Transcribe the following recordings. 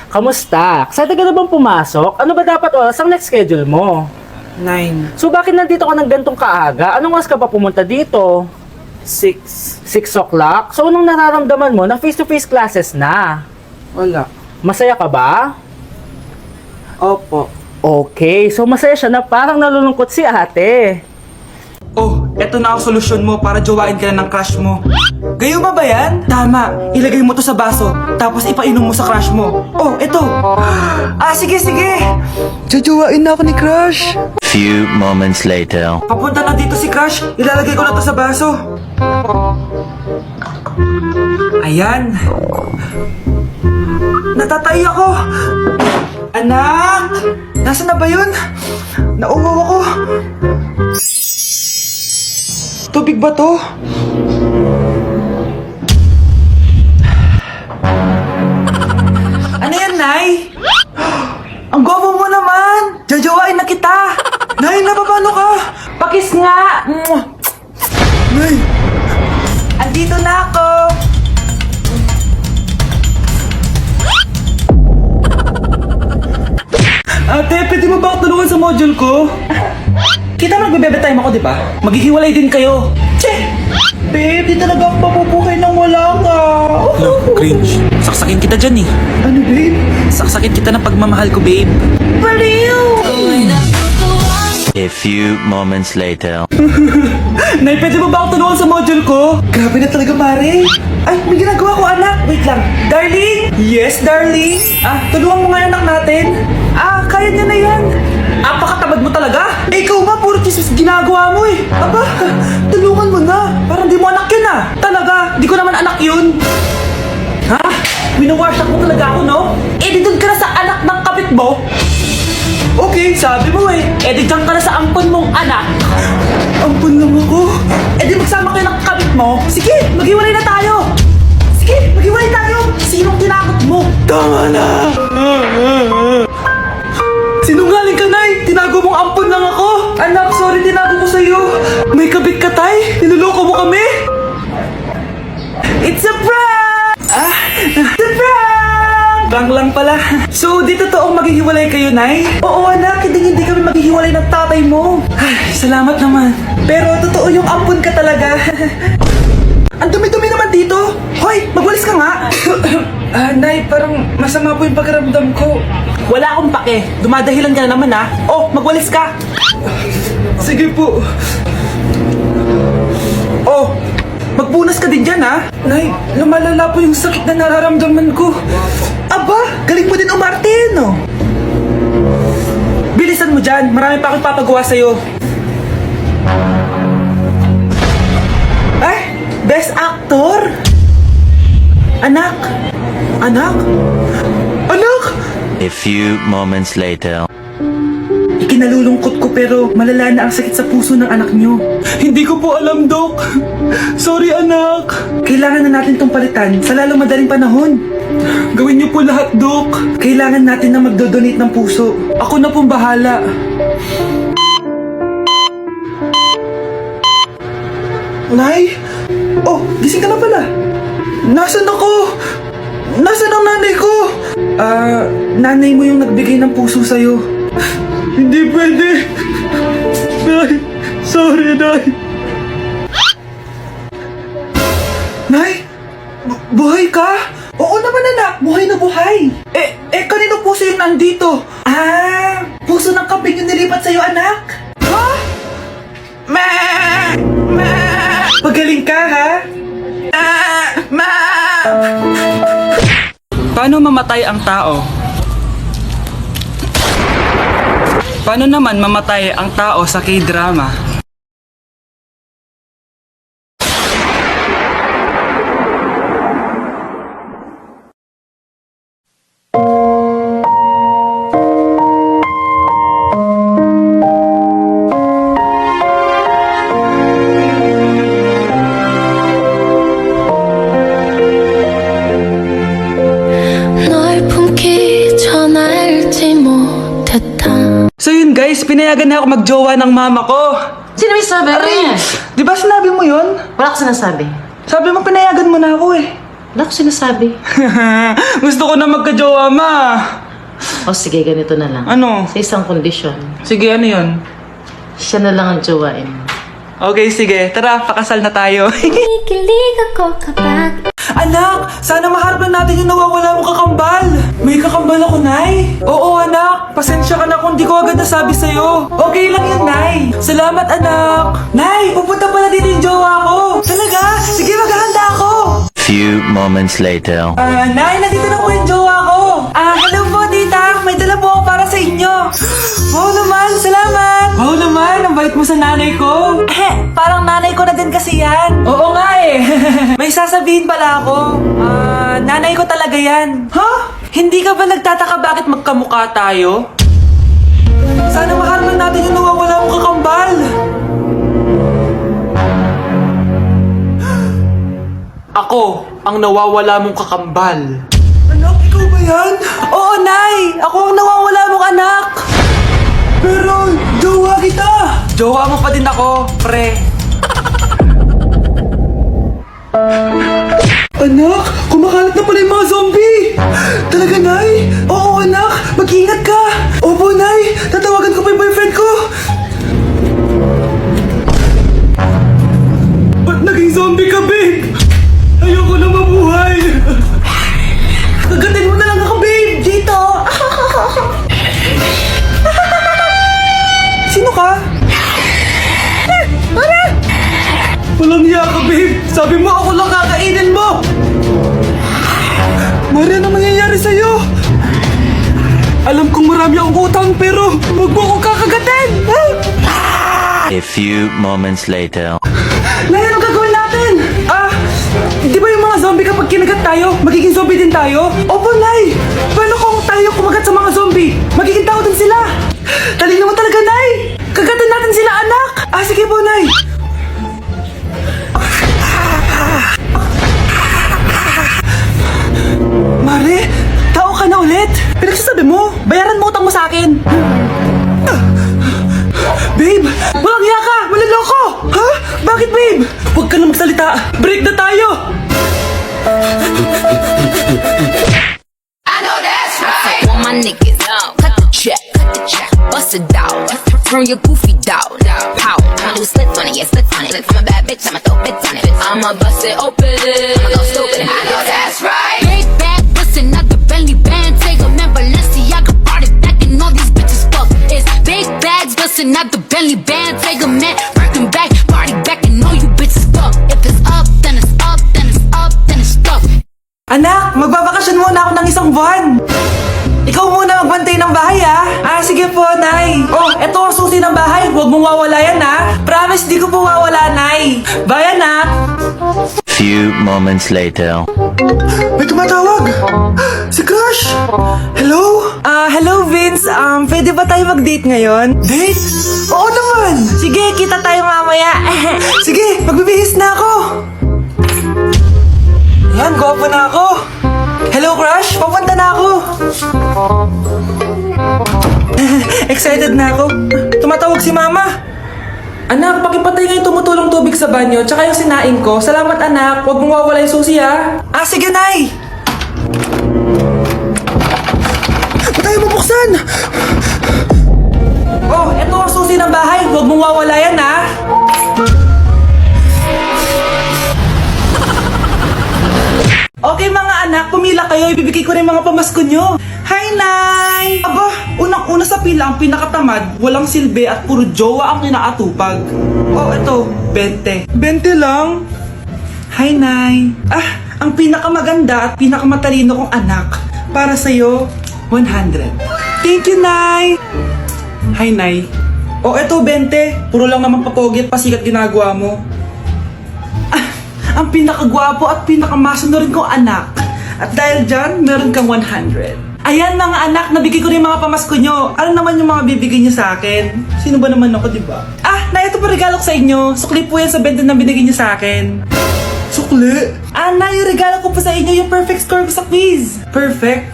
Kamusta? Excited ka na bang pumasok? Ano ba dapat oras ang next schedule mo? 9, So bakit nandito ka ng gantong kaaga? Anong oras ka pa pumunta dito? 6, 6 o'clock? So anong nararamdaman mo na face-to-face classes na? wala. Masaya ka ba? Opo. Okay, so masaya siya na parang nalulungkot si ate. Oh, eto na ang solusyon mo para jowain ka na ng crush mo. Gayuma ba yan? Tama, ilagay mo to sa baso, tapos ipainom mo sa crush mo. Oh, eto. Sige. Jojowain na ako ni crush. Few moments later. Papunta na dito si crush, ilalagay ko na to sa baso. Ayan. Natatay ako. Anak! Nasaan na ba yun? Nauwaw ako. Tubig ba to? Ano yan, Nay? Ang gwapo mo naman! Jajawain na kita! Nay, napapano ka? Pakis nga! Nay! Andito na ako! Ate, pwede mo ba ako tulungan sa module ko? Kita mo nagbe-bebe time ako, di ba? Maghihiwalay din kayo. Che! Babe, di talaga ako mapupuhay nang wala ka. Cringe. Saksakin kita dyan eh. Ano, babe? Saksakin kita ng pagmamahal ko, babe. Baliw! A few moments later. Nay, pwede mo ba ako tulungan sa module ko? Grabe na talaga, pare. Ay, may ginagawa ko, anak. Wait lang. Darling? Yes, darling? Tulungan mo nga yung anak natin. Kaya niya na yan. Apakatamad mo talaga. Ikaw nga, puro chismis ginagawa mo eh. Aba, tulungan mo na. Parang di mo anak yun Talaga, di ko naman anak yun. Ha? Winawasak mo talaga ako, no? Di doon ka na sa anak ng kapit mo. Okay, sabi mo eh. Di dyan ka na sa ampon mong anak. Ampon lang ako. Di magsama kayo ng kabit mo. Sige, maghiwalay na tayo. Sige, maghiwalay tayo. Sinong tinakot mo? Tama na. Sinungaling ka, Nay. Tinago mong ampon lang ako. Anak, sorry, tinago ko sa'yo. May kabit ka, Tay. Niloloko mo kami. It's a prank! It's a prank! Prank lang pala. So, di totoong maghihiwalay kayo, Nay? Oo, anak. Hindi kami maghihiwalay ng tatay mo. Ay, salamat naman. Pero totoo yung ampon ka talaga. Ang dumi-dumi naman dito. Hoy, magwalis ka nga. Nay, parang masama po yung pakiramdam ko. Wala akong pake. Dumadahilan ka na naman Oh, magwalis ka. Sige po. Oh, magbunas ka din dyan Nay, lumalala po yung sakit na nararamdaman ko. Aba, galing mo din umarte no? Bilisan mo dyan. Marami pa akong papagawa sa'yo. Ay, best actor? Anak? Anak? A few moments later. Ikinalulungkot ko pero malala na ang sakit sa puso ng anak niyo. Hindi ko po alam, Dok. Sorry, anak. Kailangan na natin tong palitan sa lalong madaling panahon. Gawin niyo po lahat, Dok. Kailangan natin na magdodonate ng puso. Ako na pong bahala. Nay? Oh, gising ka na pala. Nasaan ako? Nasaan ang nanay ko? Nanay mo yung nagbigay ng puso sa'yo. Hindi pwede. Nay, sorry, Nay. Nay? Buhay ka? Oo naman, anak. Buhay na buhay. Kanino puso yung nandito? Puso ng kambing yung nilipat sa'yo, anak. Ha? Pagaling ka, ha? Paano mamatay ang tao? Paano naman mamatay ang tao sa K-drama? So yun guys, pinayagan na ako magjowa ng mama ko. Sino may sabi? Di ba sinabi mo yun? Wala ko sinasabi. Sabi mo pinayagan mo na ako eh. Wala ko sinasabi. Gusto ko na magka-jowa, ma. O sige, ganito na lang. Ano? Sa isang kondisyon, Sige, ano yun? siya na lang ang jowain mo. Okay, sige. Tara, pakasal na tayo. Kikilig ako kapag Anak, sana maharap na natin yung nawawala mong kakambal. May kakambal ako, Nay. Oo, anak. Pasensya ka na kung di ko agad nasabi sa'yo. Okay lang yun, Nay. Salamat, anak. Nay, pupunta pala dito yung jowa ko. Talaga? Sige, maghahanda ako. Few moments later. Nay, nandito na po yung jowa ko. Hello po, tita. May dala po ako para sa inyo. Wow naman, salamat. Wow naman, ang bait mo sa nanay ko. Parang nanay ko na din kasi yan. Oo nga eh. May sasabihin pala ako. Nanay ko talaga yan. Ha? Hindi ka ba nagtataka bakit magkamukha tayo? Sana maharap natin yung nawawala mong kakambal. Ako, ang nawawala mong kakambal. Anak, ikaw ba yan? Oo, Nay! Ako ang nawawala mong anak! Pero, jowa kita! Jowa mo pa din ako, pre. Anak, kumakalat na pala yung mga zombie! Talaga, Nay? Oo, anak! Mag-ingat ka! Opo, Nay! Tatawagan ko pa yung boyfriend ko! Ba't naging zombie ka, babe? Ayoko na mabuhay! Kagatin mo na lang ako, babe! Dito! Sino ka? Walang hiya ka, babe! Sabi mo ako lang kakainin mo! Mari, ano mangyayari sa'yo? Alam kong marami akong utang pero huwag mo akong kakagatin! A few moments later. Nay, anong gagawin natin? Di ba yung mga zombie kapag kinagat tayo, magiging zombie din tayo? Opo, Nay! Paano kung tayo kumagat sa mga zombie? Magiging tao din sila! Talino mo talaga, Nay! Kagatan natin sila, anak! Sige po, Nay! Mare, tao ka na ulit? Pinagsasabi mo, bayaran mo utang mo sa akin! Babe, walang hiya ka! Maloloko! Ha? Bakit, babe? Huwag ka na magsalita! Break na tayo! Want my niggas cut the check, bust it down, turn your goofy down, pow, I'ma do slits on it, yeah, slits on it. I'm a bad bitch, I'ma throw bits on it. I'ma bust it open, I'ma go stupid. I know that's right. Big bag, bustin' out the belly band, take a man, Balenciaga brought it back, and all these bitches fuck. It's big bags, bustin' out the belly band, take a man, working back, party back, and all you bitches fuck. If it's up, then it's up, then it's up, then it's stuck. Anak, magbabakasyon muna ako ng isang buwan! Ikaw muna magbantay ng bahay, ha? Sige po, Nay. Oh, eto ang susi ng bahay. Huwag mong wawala yan, ha? Promise, di ko po wawala, Nay. Bye, anak. Few moments later. May tumatawag. Si Crush. Hello? Hello, Vince. Pwede ba tayo mag-date ngayon? Date? Oo naman. Sige, kita tayo mamaya. Sige, magbibihis na ako. Yan, gwapo na ako. Hello, Crush. Papunta na ako. Excited na ako. Tumatawag si Mama. Anak, pakipatay nga yung tumutulong tubig sa banyo tsaka yung sinain ko. Salamat, anak. Huwag mong wawala yung susi, ha? Sige, Nay. Ba't tayo mabuksan? Oh, eto ang susi ng bahay. Huwag mong wawala yan, ha? Okay mga anak, pumila kayo. Ibibigay ko rin mga pamasko nyo. Hi, Nay! Aba, unang-una sa pila ang pinakatamad, walang silbi at puro jowa ang kinaatupag. Oh, eto, 20. 20 lang? Hi, Nay! Ang pinakamaganda at pinakamatalino kong anak, para sa'yo, 100. Thank you, Nay! Hi, Nay. Oh, eto, 20. Puro lang naman papogi at pasikat ginagawa mo. Ang pinakagwapo at pinakamasunod rin kong anak. At dahil dyan, meron kang 100. Ayan mga anak, nabigay ko rin mga pamasko nyo. Ano naman yung mga bibigay nyo sa akin? Sino ba naman ako, diba? Na ito pa regalo ko sa inyo. Sukli po yan sa 20 na binigay nyo sa akin. Sukli? Na yung regalo ko pa sa inyo yung perfect score ko sa quiz. Perfect?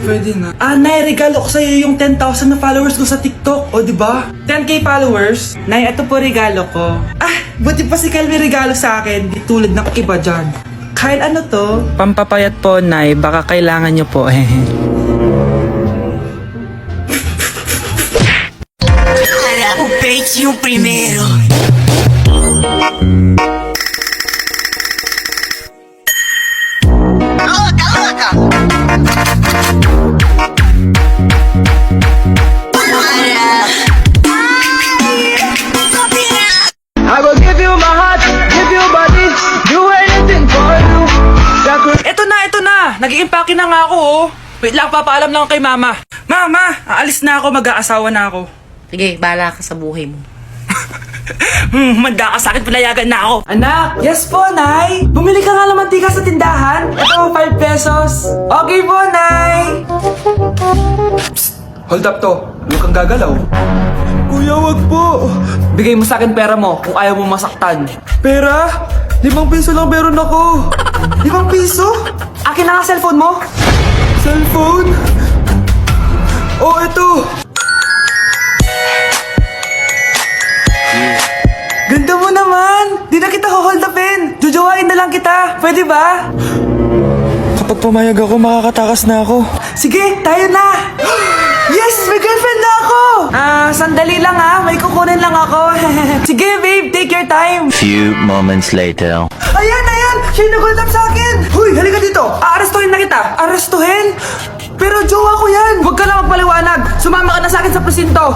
Pwede na. Nay, regalo ko sa'yo yung 10,000 na followers ko sa TikTok. O, diba? 10k followers. Nay, ito po regalo ko. Buti pa si Kel may regalo sa akin. Di tulad ng iba dyan. Kyle, ano to? Pampapayat po, Nay. Baka kailangan nyo po. O peitinho primeiro. I will give you my heart, give you body, do anything for you. Ito na! Nag-i-impake na nga ako, oh. Wait lang, papaalam lang kay Mama. Mama, aalis na ako, mag-aasawa na ako. Sige, bahala ka sa buhay mo. Manda ka sa akin, pinayagan na ako. Anak! Yes po, Nay! Bumili ka nga ng mantika sa tindahan. Ito, 5 pesos. Okay po, Nay! Psst! Hold up to. Huwag kang gagalaw. Kuya, wag po. Bigay mo sa akin pera mo kung ayaw mo masaktan. Pera? 5 piso lang meron ako. 5 piso? Akin na nga cellphone mo. Cellphone? Oh, ito. Ganda mo naman! Di na kita hold upin! Jujuwain na lang kita! Pwede ba? Kapag pumayag ako, makakatakas na ako. Sige, tayo na! Yes! May girlfriend na ako! Sandali lang may kukunin lang ako. Sige, babe, take your time. Few moments later. Ayan! Siya yung nag-hold up sa akin! Huy, halika dito! Aarestuhin na kita! Arestuhin? Pero jowa ko yan! Huwag ka lang magpaliwanag! Sumama ka na sa akin sa presinto!